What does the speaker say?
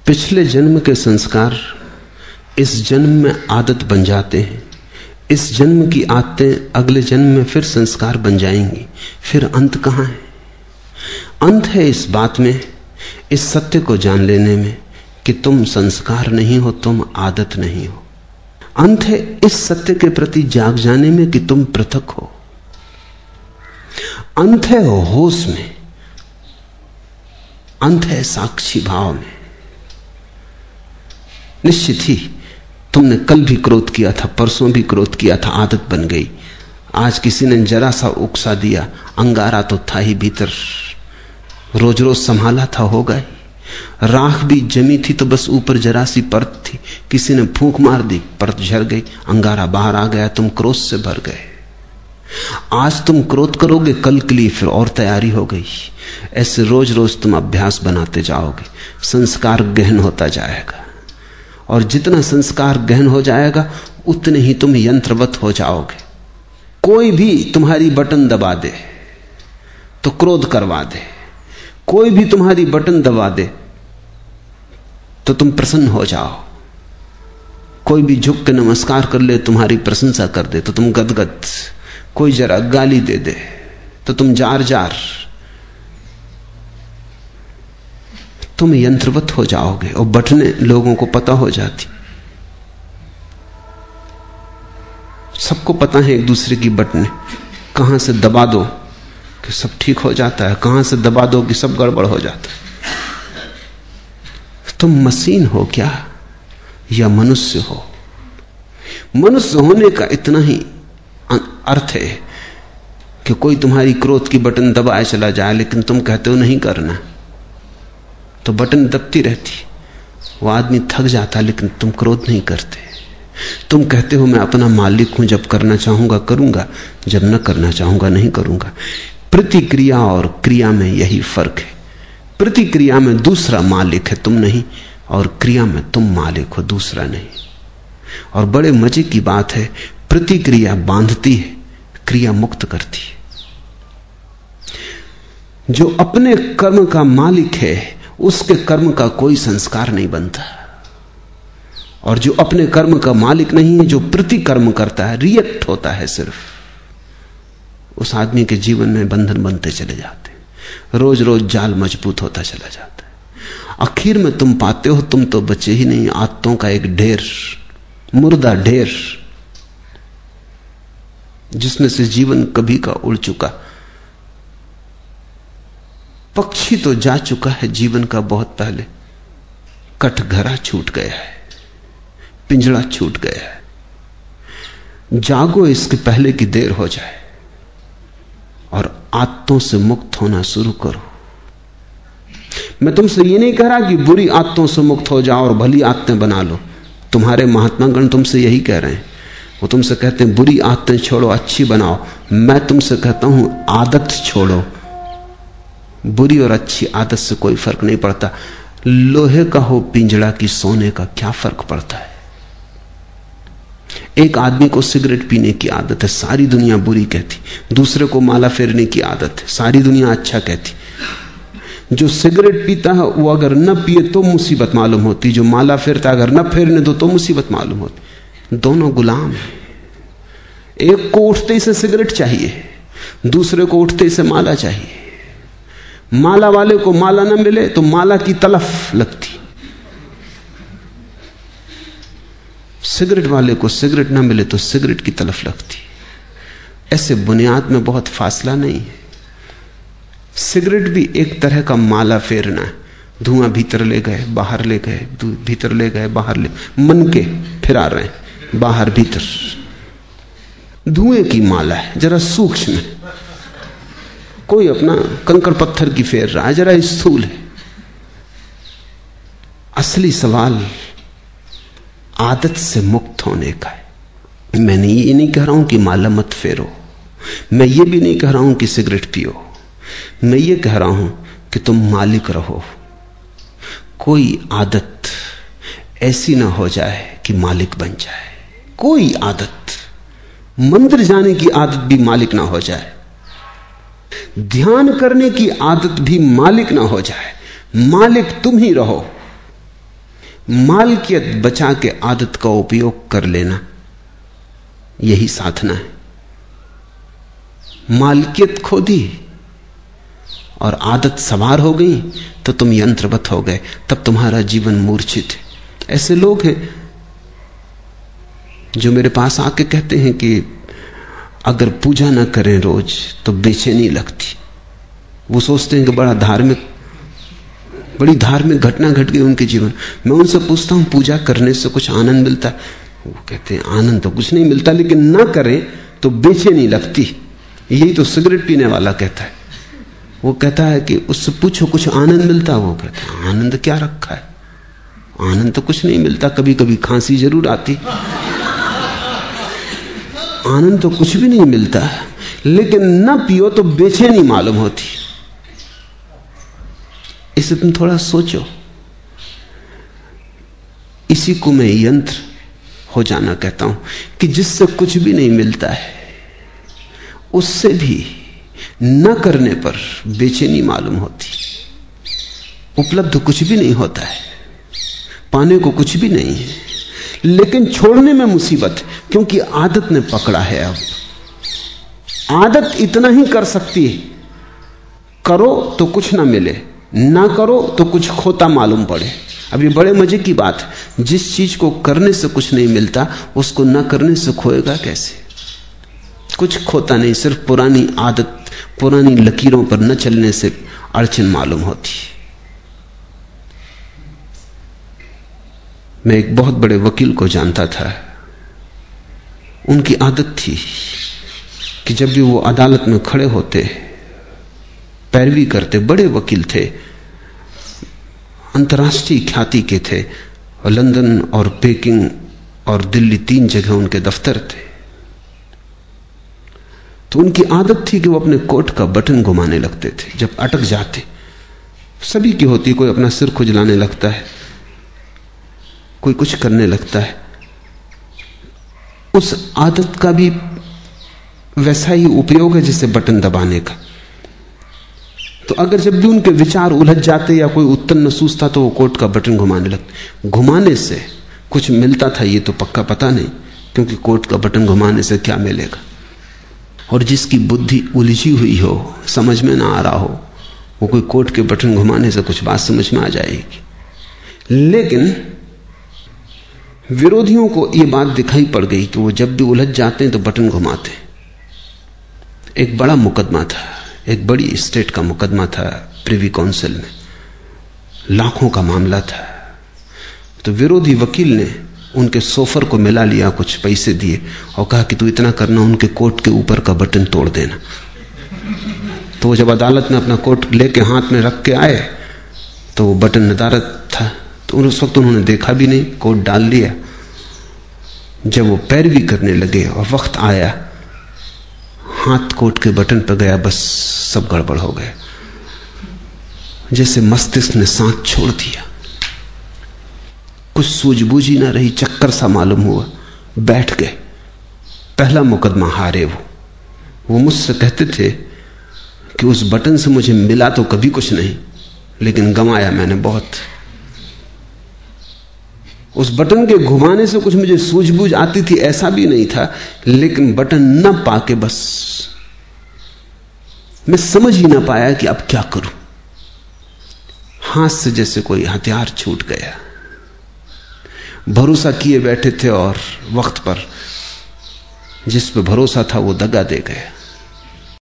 पिछले जन्म के संस्कार इस जन्म में आदत बन जाते हैं। इस जन्म की आदतें अगले जन्म में फिर संस्कार बन जाएंगी। फिर अंत कहां है? अंत है इस बात में, इस सत्य को जान लेने में कि तुम संस्कार नहीं हो, तुम आदत नहीं हो। अंत है इस सत्य के प्रति जाग जाने में कि तुम पृथक हो। अंत है होश में, अंत है साक्षी भाव में। निश्चित ही तुमने कल भी क्रोध किया था, परसों भी क्रोध किया था, आदत बन गई। आज किसी ने जरा सा उकसा दिया, अंगारा तो था ही भीतर, रोज रोज संभाला था, हो गई। राख भी जमी थी तो बस ऊपर जरा सी परत थी, किसी ने फूंक मार दी, परत झड़ गई, अंगारा बाहर आ गया, तुम क्रोध से भर गए। आज तुम क्रोध करोगे, कल के लिए फिर और तैयारी हो गई। ऐसे रोज रोज तुम अभ्यास बनाते जाओगे, संस्कार गहन होता जाएगा। और जितना संस्कार गहन हो जाएगा उतने ही तुम यंत्रवत हो जाओगे। कोई भी तुम्हारी बटन दबा दे तो क्रोध करवा दे, कोई भी तुम्हारी बटन दबा दे तो तुम प्रसन्न हो जाओ। कोई भी झुक के नमस्कार कर ले, तुम्हारी प्रशंसा कर दे तो तुम गदगद। कोई जरा गाली दे दे तो तुम जार जार। तुम यंत्रवत हो जाओगे और बटने लोगों को पता हो जाती। सबको पता है एक दूसरे की बटने, कहां से दबा दो कि सब ठीक हो जाता है, कहां से दबा दो कि सब गड़बड़ हो जाता है। तुम मशीन हो क्या या मनुष्य हो? मनुष्य होने का इतना ही अर्थ है कि कोई तुम्हारी क्रोध की बटन दबाए चला जाए, लेकिन तुम कहते हो नहीं करना, तो बटन दबती रहती। वो आदमी थक जाता, लेकिन तुम क्रोध नहीं करते। तुम कहते हो मैं अपना मालिक हूं, जब करना चाहूंगा करूंगा, जब न करना चाहूंगा नहीं करूंगा। प्रतिक्रिया और क्रिया में यही फर्क है। प्रतिक्रिया में दूसरा मालिक है, तुम नहीं, और क्रिया में तुम मालिक हो, दूसरा नहीं। और बड़े मजे की बात है, प्रतिक्रिया बांधती है, क्रिया मुक्त करती है। जो अपने कर्म का मालिक है उसके कर्म का कोई संस्कार नहीं बनता, और जो अपने कर्म का मालिक नहीं है, जो प्रतिकर्म करता है, रिएक्ट होता है सिर्फ, उस आदमी के जीवन में बंधन बनते चले जाते हैं। रोज रोज जाल मजबूत होता चला जाता है। आखिर में तुम पाते हो तुम तो बचे ही नहीं, आदतों का एक ढेर, मुर्दा ढेर, जिसमें से जीवन कभी का उड़ चुका। पक्षी तो जा चुका है जीवन का बहुत पहले, कटघरा छूट गया है, पिंजड़ा छूट गया है। जागो इसके पहले कि देर हो जाए, और आदतों से मुक्त होना शुरू करो। मैं तुमसे ये नहीं कह रहा कि बुरी आदतों से मुक्त हो जाओ और भली आदतें बना लो। तुम्हारे महात्मागण तुमसे यही कह रहे हैं। वो तुमसे कहते हैं बुरी आदतें छोड़ो, अच्छी बनाओ। मैं तुमसे कहता हूं आदत छोड़ो। बुरी और अच्छी आदत से कोई फर्क नहीं पड़ता। लोहे का हो पिंजड़ा की सोने का क्या फर्क पड़ता है? एक आदमी को सिगरेट पीने की आदत है, सारी दुनिया बुरी कहती। दूसरे को माला फेरने की आदत है, सारी दुनिया अच्छा कहती। जो सिगरेट पीता है वो अगर न पिए तो मुसीबत मालूम होती, जो माला फेरता अगर न फेरने दो तो मुसीबत मालूम होती। दोनों गुलाम हैं। एक को उठते ही से सिगरेट चाहिए, दूसरे को उठते ही से माला चाहिए। माला वाले को माला न मिले तो माला की तलफ लगती, सिगरेट वाले को सिगरेट न मिले तो सिगरेट की तलफ लगती। ऐसे बुनियाद में बहुत फासला नहीं है। सिगरेट भी एक तरह का माला फेरना है। धुआं भीतर ले गए, बाहर ले गए, भीतर ले गए, बाहर ले, मन के फिरा रहे हैं, बाहर भीतर। धुएं की माला है, जरा सूक्ष्म है। कोई अपना कंकड़ पत्थर की फेर रहा है, जरा स्थूल है। असली सवाल आदत से मुक्त होने का है। मैंने ये नहीं कह रहा हूं कि माला मत फेरो, मैं ये भी नहीं कह रहा हूं कि सिगरेट पियो। मैं ये कह रहा हूं कि तुम मालिक रहो। कोई आदत ऐसी ना हो जाए कि मालिक बन जाए। कोई आदत, मंदिर जाने की आदत भी मालिक ना हो जाए, ध्यान करने की आदत भी मालिक ना हो जाए। मालिक तुम ही रहो। मालकियत बचा के आदत का उपयोग कर लेना, यही साधना है। मालकियत खो दी और आदत सवार हो गई तो तुम यंत्रवत हो गए, तब तुम्हारा जीवन मूर्छित है। ऐसे लोग हैं जो मेरे पास आके कहते हैं कि अगर पूजा ना करें रोज तो बेचैनी लगती। वो सोचते हैं कि बड़ी धार्मिक घटना घट गई उनके जीवन। मैं उनसे पूछता हूं पूजा करने से कुछ आनंद मिलता है? वो कहते हैं आनंद तो कुछ नहीं मिलता, लेकिन ना करें तो बेचैनी लगती। यही तो सिगरेट पीने वाला कहता है। वो कहता है कि उससे पूछो कुछ आनंद मिलता? वो कहता है आनंद क्या रखा है, आनंद तो कुछ नहीं मिलता, कभी कभी खांसी जरूर आती, आनंद तो कुछ भी नहीं मिलता। लेकिन ना पियो तो बेचैनी मालूम होती। इसे तुम थोड़ा सोचो। इसी को मैं यंत्र हो जाना कहता हूं कि जिससे कुछ भी नहीं मिलता है, उससे भी न करने पर बेचैनी मालूम होती। उपलब्ध कुछ भी नहीं होता है, पाने को कुछ भी नहीं है, लेकिन छोड़ने में मुसीबत है, क्योंकि आदत ने पकड़ा है। अब आदत इतना ही कर सकती है, करो तो कुछ ना मिले, ना करो तो कुछ खोता मालूम पड़े। अब ये बड़े मजे की बात है, जिस चीज को करने से कुछ नहीं मिलता उसको ना करने से खोएगा कैसे? कुछ खोता नहीं, सिर्फ पुरानी आदत, पुरानी लकीरों पर न चलने से अड़चन मालूम होती। मैं एक बहुत बड़े वकील को जानता था। उनकी आदत थी कि जब भी वो अदालत में खड़े होते, पैरवी करते, बड़े वकील थे, अंतर्राष्ट्रीय ख्याति के थे, और लंदन और पेकिंग और दिल्ली 3 जगह उनके दफ्तर थे। तो उनकी आदत थी कि वो अपने कोट का बटन घुमाने लगते थे जब अटक जाते। सभी की होती, कोई अपना सिर खुजलाने लगता है, कोई कुछ करने लगता है। उस आदत का भी वैसा ही उपयोग है जैसे बटन दबाने का। तो अगर जब भी उनके विचार उलझ जाते या कोई उत्तर न सूझता तो वो कोट का बटन घुमाने लगते। घुमाने से कुछ मिलता था ये तो पक्का पता नहीं, क्योंकि कोट का बटन घुमाने से क्या मिलेगा। और जिसकी बुद्धि उलझी हुई हो, समझ में ना आ रहा हो, वो कोई कोट के बटन घुमाने से कुछ बात समझ में आ जाएगी। लेकिन विरोधियों को ये बात दिखाई पड़ गई कि वो जब भी उलझ जाते हैं तो बटन घुमाते। एक बड़ा मुकदमा था, एक बड़ी स्टेट का मुकदमा था प्रिवी काउंसिल में, लाखों का मामला था। तो विरोधी वकील ने उनके सोफर को मिला लिया, कुछ पैसे दिए और कहा कि तू इतना करना, उनके कोट के ऊपर का बटन तोड़ देना। तो जब अदालत में अपना कोट लेके हाथ में रख के आए तो वो बटन नदारद था। तो उस वक्त उन्होंने देखा भी नहीं, कोट डाल लिया। जब वो पैरवी करने लगे और वक्त आया, हाथ कोट के बटन पर गया, बस सब गड़बड़ हो गया। जैसे मस्तिष्क ने सांस छोड़ दिया, कुछ सूझबूझ ही ना रही, चक्कर सा मालूम हुआ, बैठ गए। पहला मुकदमा हारे वो मुझसे कहते थे कि उस बटन से मुझे मिला तो कभी कुछ नहीं, लेकिन गंवाया मैंने बहुत। उस बटन के घुमाने से कुछ मुझे सूझबूझ आती थी ऐसा भी नहीं था, लेकिन बटन न पाके बस मैं समझ ही ना पाया कि अब क्या करूं। हाथ से जैसे कोई हथियार छूट गया। भरोसा किए बैठे थे और वक्त पर जिस पे भरोसा था वो दगा दे गया।